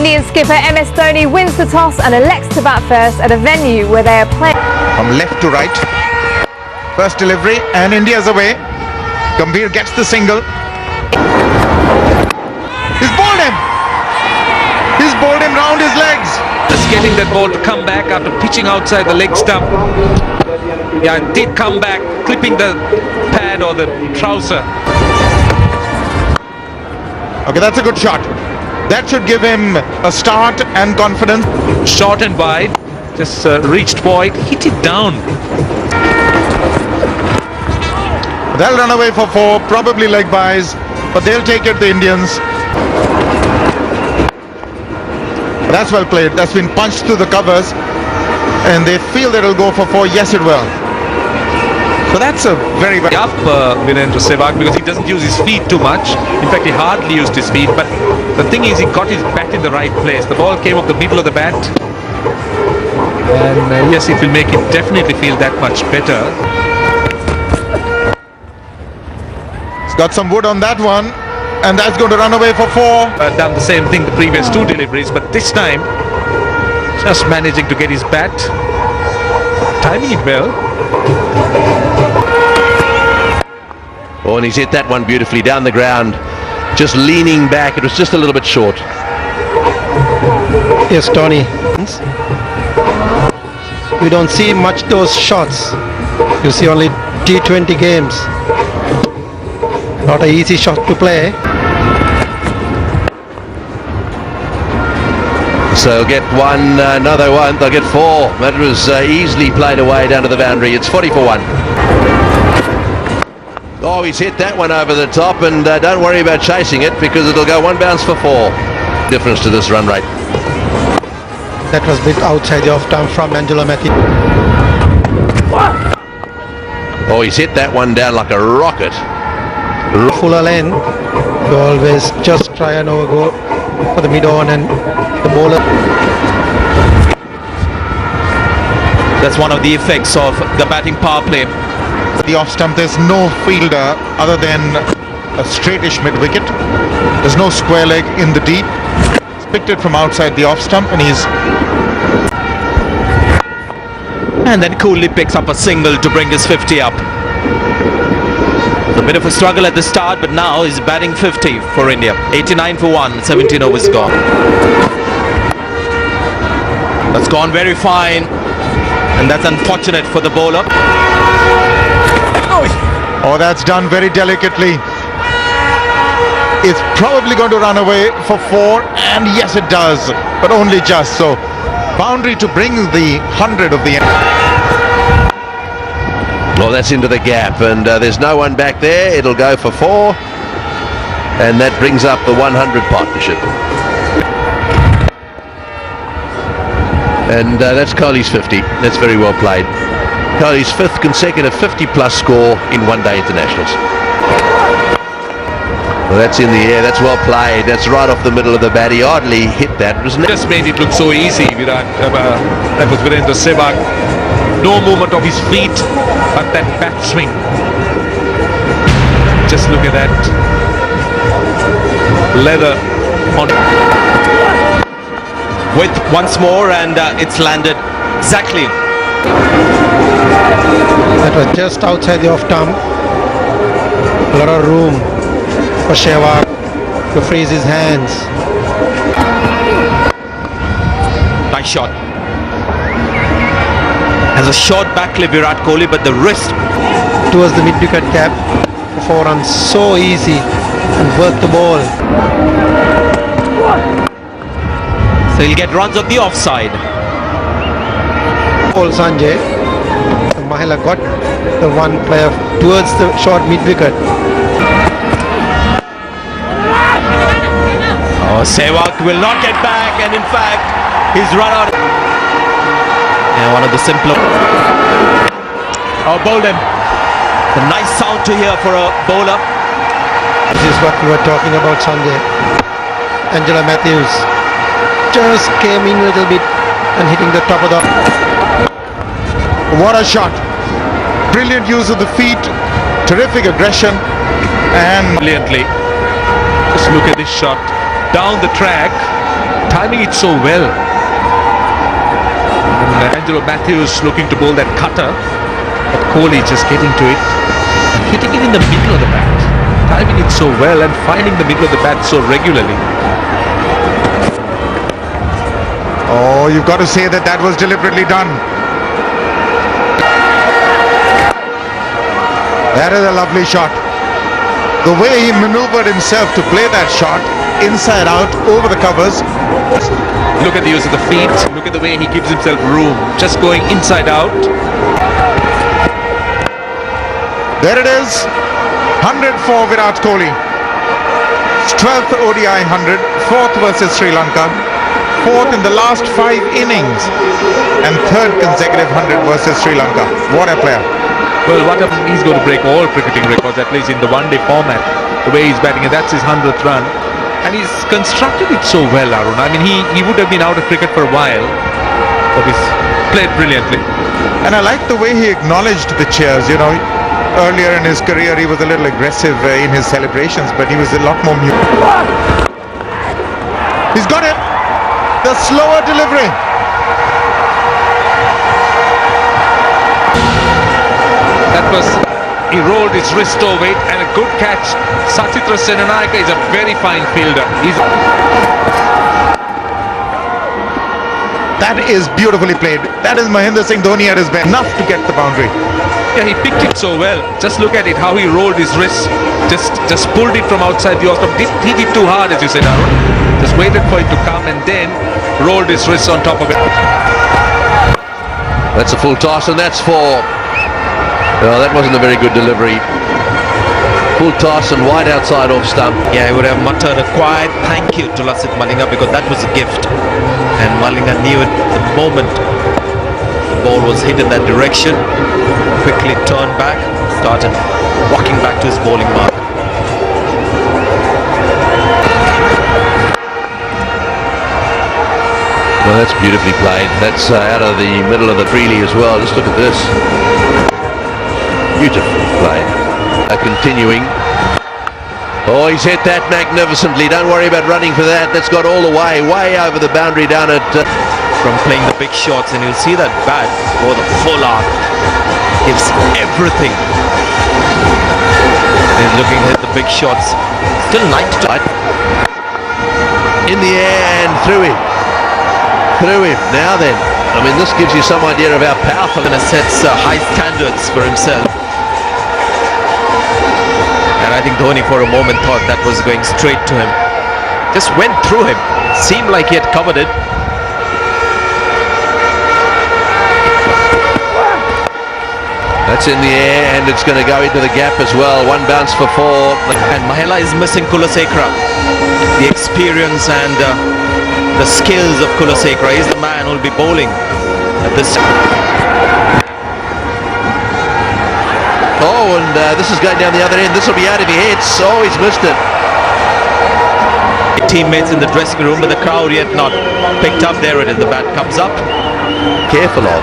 Indian skipper MS Dhoni wins the toss and elects to bat first at a venue where they are playing. From left to right. First delivery and India's away. Gambhir gets the single. He's bowled him. He's bowled him round his legs. Just getting that ball to come back after pitching outside the leg stump. Yeah, it did come back, clipping the pad or the trouser. Okay, that's a good shot. That should give him a start and confidence. Short and wide, just reached wide, hit it down. They'll run away for 4, probably leg byes, but they'll take it, the Indians. That's well played. That's been punched through the covers, and they feel that it'll go for 4. Yes, it will. So that's a very up Virender Sehwag, because he doesn't use his feet too much. In fact, he hardly used his feet. But the thing is, he got his bat in the right place. The ball came off the middle of the bat, and yes, it will make him definitely feel that much better. He's got some wood on that one, and that's going to run away for 4. Done the same thing the previous 2 deliveries, but this time just managing to get his bat, timing it well. Oh, and he's hit that one beautifully down the ground, just leaning back. It was just a little bit short. Yes, Tony. We don't see much those shots. You see only T20 games. Not an easy shot to play. So get one, another one, they'll get 4. That was easily played away down to the boundary. It's 40 for 1. Oh, he's hit that one over the top, and don't worry about chasing it, because it'll go 1 bounce for 4. Difference to this run rate. That was a bit outside the off time from Angelo Matthews. Oh, he's hit that one down like a rocket. Fuller lane, you always just try and overgo for the mid-on and the bowler. That's one of the effects of the batting power play. The off stump, there's no fielder other than a straightish mid-wicket. There's no square leg in the deep. He's picked it from outside the off stump, and he's... And then Kohli picks up a single to bring his 50 up. A bit of a struggle at the start, but now he's batting 50 for India. 89 for 1, 17 overs gone. That's gone very fine, and that's unfortunate for the bowler. Oh, that's done very delicately. It's probably going to run away for 4, and yes, it does, but only just so. Boundary to bring the 100 of the end. Well, that's into the gap, and there's no one back there. It'll go for 4, and that brings up the 100 partnership. And that's Kohli's 50. That's very well played. Kohli's 5th consecutive 50-plus score in one-day internationals. Well, that's in the air. That's well played. That's right off the middle of the bat. He hardly hit that. Just made it look so easy, Virat. That was Virender Sehwag. No movement of his feet, but that bat swing. Just look at that. Leather on. With once more, and it's landed exactly. That was just outside the off stump. A lot of room for Sehwag to freeze his hands. Nice shot. Has a short back clip, Virat Kohli, but the wrist Towards the mid-wicket gap for 4 runs. So easy, and work the ball. So he'll get runs on the offside. Ball Sanjay. Mahela got the one player towards the short mid-wicket. Oh, Sehwag will not get back, and in fact, he's run out. And one of the simpler. Oh, bowled him. A nice sound to hear for a bowler. This is what we were talking about, Sanjay. Angelo Matthews just came in a little bit and hitting the top of the... What a shot. Brilliant use of the feet. Terrific aggression. And Brilliantly. Just look at this shot. Down the track. timing it so well. And Angelo Matthews looking to bowl that cutter, but Kohli just getting to it, hitting it in the middle of the bat, timing it so well and finding the middle of the bat so regularly. Oh, you've got to say that that was deliberately done. That is a lovely shot. The way he maneuvered himself to play that shot, inside out, over the covers. Look at the use of the feet, look at the way he gives himself room, just going inside out. There it is, 100 for Virat Kohli. 12th ODI 100, 4th versus Sri Lanka, 4th in the last 5 innings, and 3rd consecutive 100 versus Sri Lanka. What a player. Well, he's going to break all cricketing records, at least in the one-day format. The way he's batting, and that's his 100th run. And he's constructed it so well, Arun. I mean, he would have been out of cricket for a while, but he's played brilliantly. And I like the way he acknowledged the cheers. You know, earlier in his career he was a little aggressive in his celebrations, but he was a lot more mute. He's got it. The slower delivery. That was, he rolled his wrist over it, and a good catch. Sachitra Senanayake is a very fine fielder. That is beautifully played. That is Mahendra Singh Dhoni at his best. Enough to get the boundary. Yeah, he picked it so well. Just look at it, how he rolled his wrist. Just pulled it from outside the off stump. He did too hard, as you said, Arun. Just waited for it to come and then rolled his wrist on top of it. That's a full toss, and that's 4. Oh, that wasn't a very good delivery. Full toss and wide outside off stump. Yeah, I would have muttered a quiet thank you to Lasith Malinga, because that was a gift. And Malinga knew it the moment the ball was hit in that direction. Quickly turned back, started walking back to his bowling mark. Well, that's beautifully played. That's out of the middle of the freely as well. Just look at this. Beautifully played. Continuing. Oh, he's hit that magnificently. Don't worry about running for that. That's got all the way over the boundary down at... From playing the big shots, and you'll see that bat go the full arc. Gives everything. He's looking at the big shots. Still 90 to... In the air and through him. Through him. Now then. I mean, this gives you some idea of how powerful... And sets high standards for himself. And I think Dhoni for a moment thought that was going straight to him. Just went through him. Seemed like he had covered it. That's in the air, and it's going to go into the gap as well. One bounce for 4. And Mahela is missing Kulasekara. The experience and the skills of Kulasekara. He's the man who will be bowling at this. Oh, and this is going down the other end. This will be out if he hits. Oh, he's missed it. Teammates in the dressing room, but the crowd yet not picked up. There it is. The bat comes up. Careful of.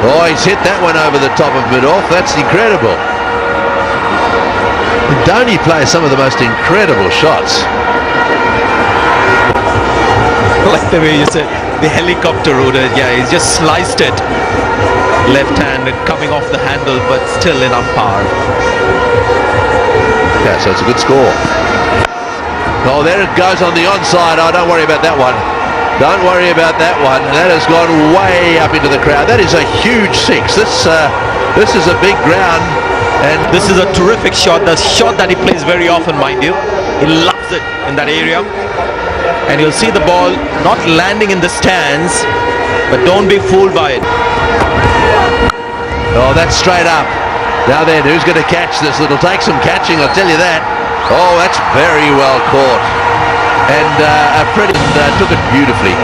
Oh, he's hit that one over the top of mid-off. That's incredible. Dhoni plays some of the most incredible shots. Like the way you said, the helicopter route. Yeah, he's just sliced it. Left hand coming off the handle, but still in umpire. Yeah, so it's a good score. Oh, there it goes on the onside. Oh, don't worry about that one. Don't worry about that one. That has gone way up into the crowd. That is a huge 6. This is a big ground, and this is a terrific shot. The shot that he plays very often, mind you. He loves it in that area. And you'll see the ball not landing in the stands, but don't be fooled by it. Oh, that's straight up. Now then, who's going to catch this? It'll take some catching, I'll tell you that. Oh, that's very well caught. And took it beautifully.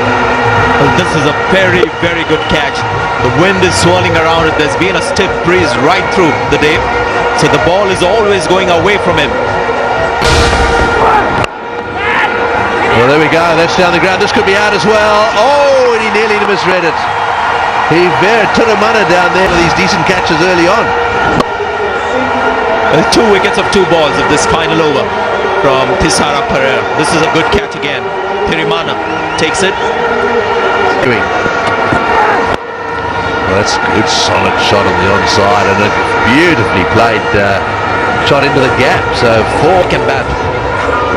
Well, this is a very, very good catch. The wind is swirling around it. There's been a stiff breeze right through the day. So the ball is always going away from him. Well, there we go. That's down the ground. This could be out as well. Oh, and he nearly misread it. He took a munna down there for these decent catches early on. 2 wickets of 2 balls of this final over from Thisara Pereira. This is a good catch again. Pirimana takes it. Well, that's a good solid shot on the onside and a beautifully played shot into the gap. So Can bat.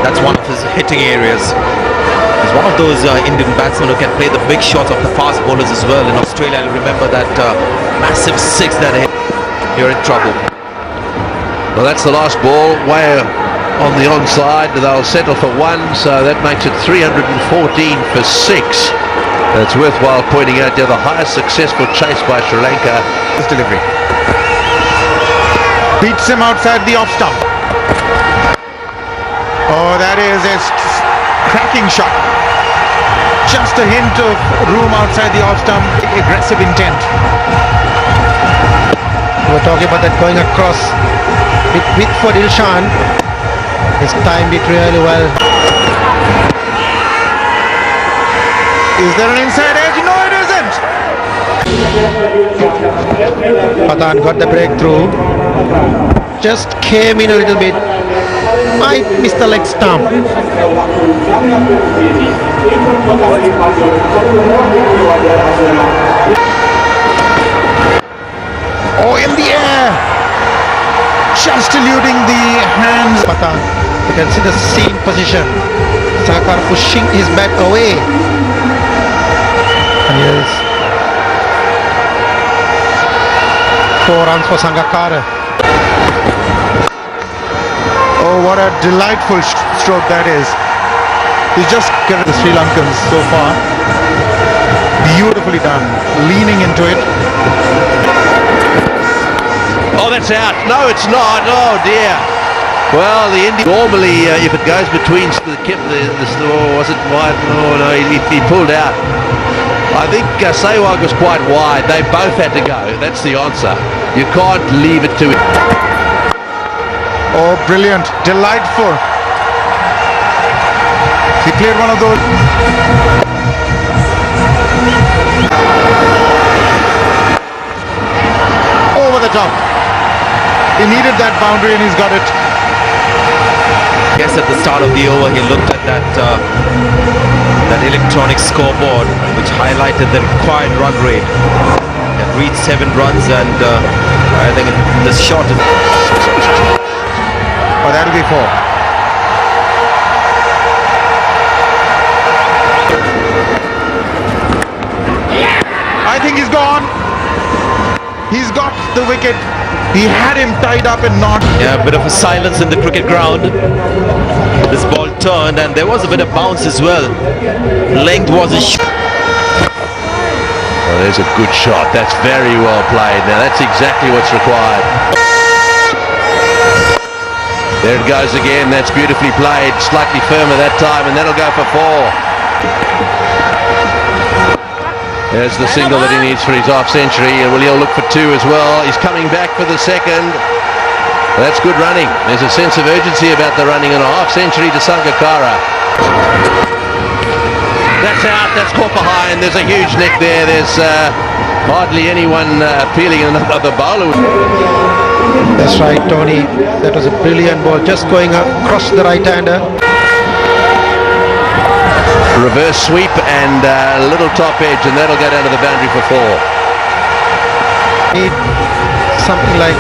That's one of his hitting areas. He's one of those Indian batsmen who can play the big shots of the fast bowlers as well. In Australia, I'll remember that massive six that hit. You're in trouble. well, that's the last ball way on the onside. They'll settle for one, so that makes it 314 for six. It's worthwhile pointing out they're the highest successful chase by Sri Lanka. His delivery. Beats him outside the off stump. Oh, that is a cracking shot. Just a hint of room outside the off stump. Aggressive intent. We were talking about that going across with for Dilshan. He's timed it really well. Is there an inside edge? No, it isn't. Pathan got the breakthrough. Just came in a little bit. Might miss the leg stump. Oh, in the air. Just eluding the hands. Pathan. You can see the seam position. Sangakkara pushing his bat away. And here's 4 runs for Sangakkara. Oh, what a delightful stroke that is. He's just got the Sri Lankans so far. Beautifully done. Leaning into it. Oh, that's out. No, it's not. Oh, dear. Well, the Indian normally, if it goes between was it wide? Oh, no, he pulled out. I think Sehwag was quite wide. They both had to go. That's the answer. You can't leave it to it. Oh, brilliant. Delightful. He cleared one of those. Over the top. He needed that boundary and he's got it. Yes, at the start of the over, he looked at that electronic scoreboard, which highlighted the required run rate. It reached 7 runs, and I think this shot is. Oh, that'll be 4. I think he's gone. He's got the wicket. He had him tied up and not. Yeah, a bit of a silence in the cricket ground. This ball turned, and there was a bit of bounce as well. Length was a Well, there's a good shot. That's very well played. Now, that's exactly what's required. There it goes again. That's beautifully played. Slightly firmer that time, and that'll go for 4. There's the single that he needs for his half century. Well, he'll look for 2 as well. He's coming back for the second. That's good running. There's a sense of urgency about the running, and a half century to Sangakkara. That's out. That's caught behind. There's a huge neck there. There's hardly anyone appealing another bowler. That's right, Tony. That was a brilliant ball. Just going across the right-hander. Reverse sweep and a little top edge, and that'll go down to the boundary for 4. Need something like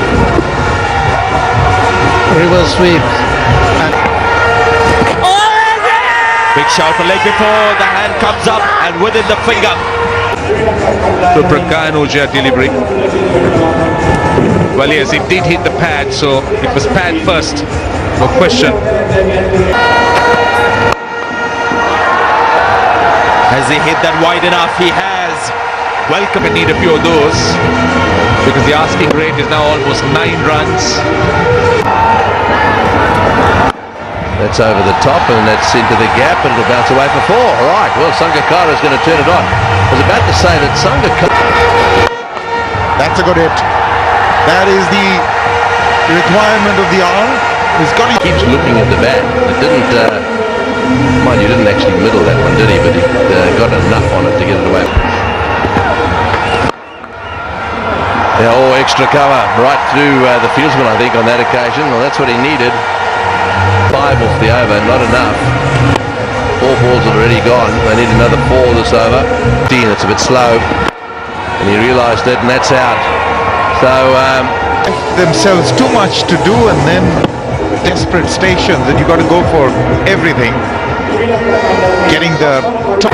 reverse sweep. And big shout for leg before the hand comes up and within the finger. So Prakash Ojha delivery. Well, yes, it did hit the pad, so it was pad first. No question. Has he hit that wide enough? He has. Welcome and need a few of those, because the asking rate is now almost 9 runs. That's over the top, and that's into the gap, and it'll bounce away for 4. All right, well, Sangakkara is going to turn it on. I was about to say that Sangakkara. That's a good hit. That is the requirement of the hour. He's got. Keeps looking at the bat. It didn't. Mind you, didn't actually middle that one, did he? But he got enough on it to get it away. Yeah, all extra cover right through the fieldsman, I think, on that occasion. Well, that's what he needed. 5 off the over, not enough. 4 balls are already gone. They need another 4 this over. It's a bit slow. And he realised it, and that's out. So Themselves too much to do, and then desperate stations, and you got to go for everything. Getting the top.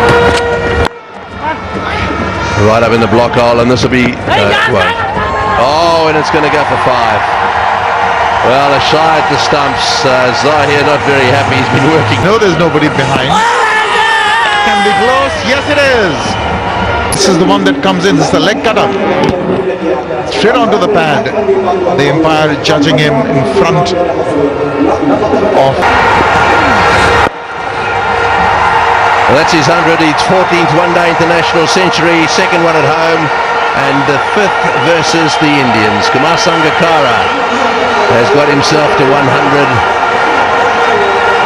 right up in the block hole, and this will be and it's going to go for 5. Well, a shy at the stumps. Zahir not very happy. He's been working. No, there's nobody behind. Can be close. Yes, it is. This is the one that comes in. This is the leg cutter. Straight onto the pad. The umpire judging him in front of. Well, that's his 100. His 14th one-day international century. Second one at home. And the 5th versus the Indians. Kumar Sangakkara has got himself to 100.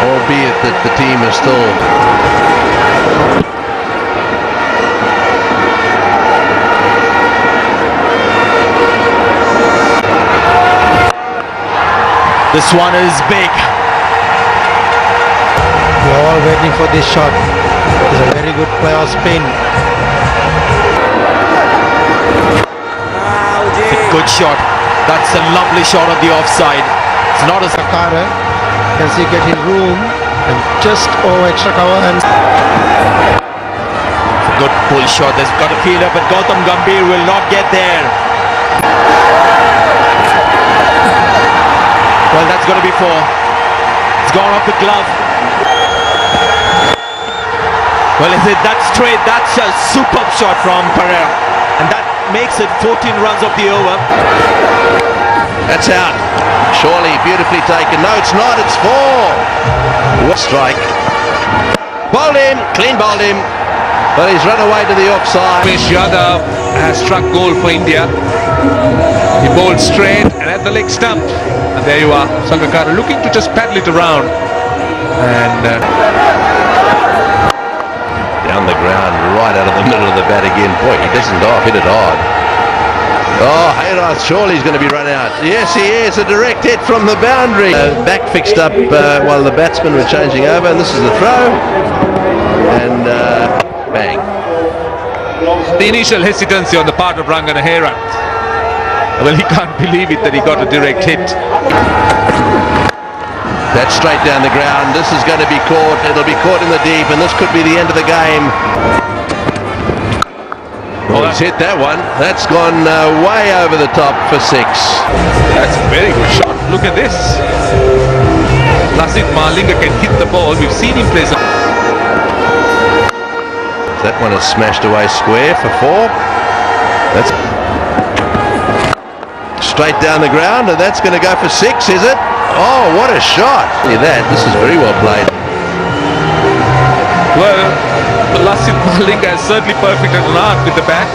Albeit that the team is still... This one is big. We're all waiting for this shot. It's a very good play of spin. It's a good shot. That's a lovely shot of the offside. It's not a Sangakara can see get his room and just extra cover and a good pull shot. There's got a fielder, but Gautam Gambhir will not get there. Well, that's going to be 4. It's gone off the glove. Well, is it that straight? That's a superb shot from Pereira. And that makes it 14 runs of the over. That's out. Surely, beautifully taken. No, it's not. It's 4. What strike? Bowled him. Clean bowled him. But he's run away to the offside. Umesh Yadav has struck goal for India. He bowled straight and at the leg stump. And there you are, Sangakkara looking to just paddle it around. And down the ground, right out of the middle of the bat again. Boy, he doesn't hit it hard. Oh, Hayrath, surely he's going to be run out. Yes, he is. A direct hit from the boundary. Back fixed up while the batsmen were changing over. And this is the throw. And bang. the initial hesitancy on the part of Rangana Hayrath. Well, he can't believe it that he got a direct hit. That's straight down the ground. This is going to be caught. It'll be caught in the deep, and this could be the end of the game. Oh, he's hit that one. That's gone way over the top for 6. That's a very good shot. Look at this. Lasith Malinga can hit the ball. We've seen him play some. That one is smashed away square for 4. That's straight down the ground, and that's going to go for 6, is it? Oh, what a shot! See that? This is very well played. Well, Lasith Malinga has certainly perfected an art with the bat.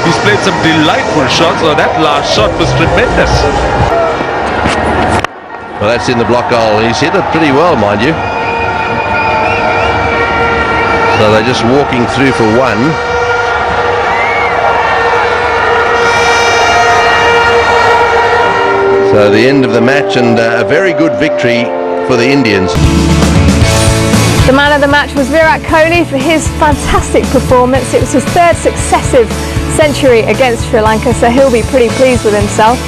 He's played some delightful shots. Oh, that last shot was tremendous. Well, that's in the block hole. He's hit it pretty well, mind you. So they're just walking through for 1. So the end of the match, and a very good victory for the Indians. The man of the match was Virat Kohli for his fantastic performance. It was his 3rd successive century against Sri Lanka, so he'll be pretty pleased with himself.